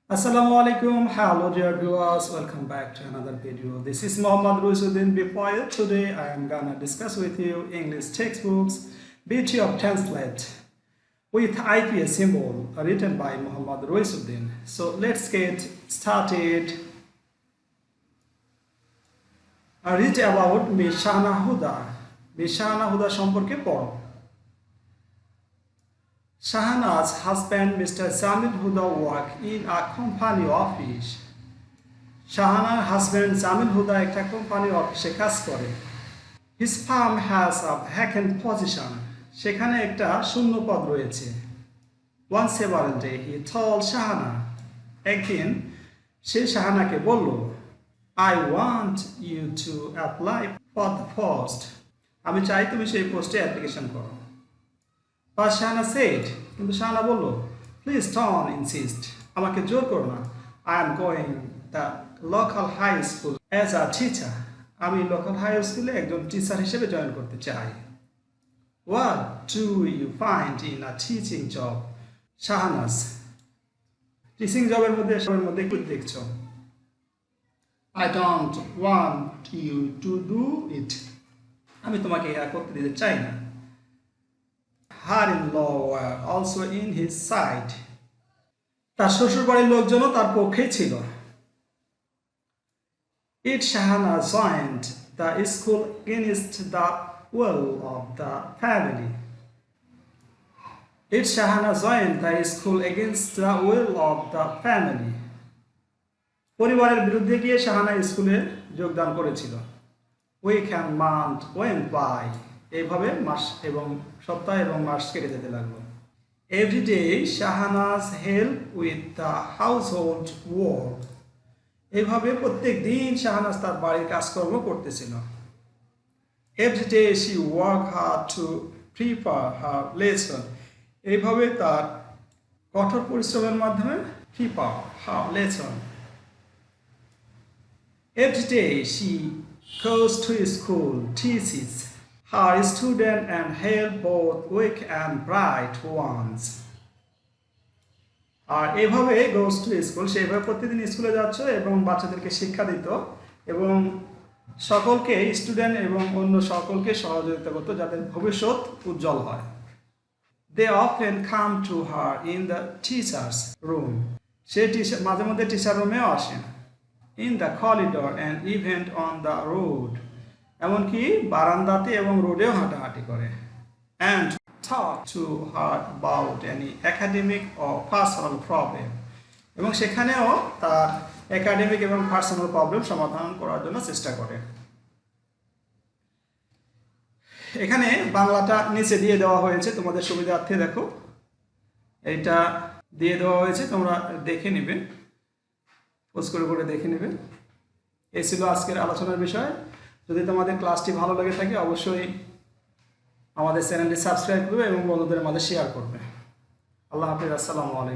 Assalamualaikum, hello dear viewers, welcome back to another video. This is Muhammad Ruizuddin Bipoil. Today I am gonna discuss with you English textbooks Beauty of Translate with IPA symbol written by Muhammad Ruizuddin. So let's get started. I read about Mishana Huda. Mishana Huda সম্পর্কে পড়ো। Shahana's husband, Mr. Jamil Huda, worked in a company office. Shahana's husband, Jamil Huda, একটা company অফিসে কাজ করে। His firm has a vacant position. সেখানে একটা শূন্য পদ রয়েছে। One several day, he told Shahana. একদিন সে শাহানাকে বলল, I want you to apply for the post. আমি চাই তুমি সেই পোস্টে অ্যাপ্লিকেশন করো। But Shahana said, কিন্তু শাহানা বলল, প্লিজ ডন্ট ইনসিস্ট, আমাকে জোর করো না। I am going the local high school as a teacher. আমি লোকাল হাই স্কুলে একজন টিচার হিসেবে জয়েন করতে চাই। What do you find in a teaching job? Shahanas teaching জবের মধ্যে কি দেখছো? I don't want you to do it. আমি তোমাকে এটা করতে দিতে চাই না। Her-in-law were also in his side. তার শ্বশুরবাড়ির লোকজনও তার পক্ষে ছিল। It Shahana joined the school against the will of the family. It Shahana joined the school against the will of the family. পরিবারের বিরুদ্ধে গিয়ে শাহানা স্কুলে যোগদান করেছিল। Week and month went by. এইভাবে মাস এবং সপ্তাহ এবং মাস কেটে যেতে লাগলো। Every day Shahana's help with the household work. এইভাবে প্রত্যেক দিন শাহানাজ তার বাড়ির কাজকর্ম করতেছিল। Every day she worked hard to prepare her lesson. এইভাবে তার কঠোর পরিশ্রমের মাধ্যমে prepare her lesson. Every day she goes to school, teaches her student and help both weak and bright ones. আর এভাবে goes to school, সেভাবে প্রতিদিন স্কুলে যাচ্ছে এবং বাচ্চাদেরকে শিক্ষা দিত এবং সকলকে স্টুডেন্ট এবং অন্য সকলকে সহযোগিতা করতো যাতে ভবিষ্যৎ উজ্জ্বল হয়। They often come to her in the teacher's room. সে মাঝে মধ্যে টিচার রুমেও আসে। In the corridor and even on the road. এমনকি বারান্দাতে এবং রোডেও হাঁটাহাঁটি করে। And talk to her about any academic or personal problem. এবং সেখানেও তার একাডেমিক এবং পার্সোনাল প্রবলেম সমাধান করার জন্য চেষ্টা করে। এখানে বাংলাটা নিচে দিয়ে দেওয়া হয়েছে তোমাদের সুবিধার্থে, দেখো এইটা দিয়ে দেওয়া হয়েছে, তোমরা দেখে নেবে, পোস্ট করে দেখে নেবে। এই ছিল আজকের আলোচনার বিষয়। যদি তোমাদের ক্লাসটি ভালো লাগে থাকে অবশ্যই আমাদের চ্যানেলটি সাবস্ক্রাইব করবে এবং বন্ধুদের মাঝে শেয়ার করবে। আল্লাহ হাফিজ, আসসালামু আলাইকুম।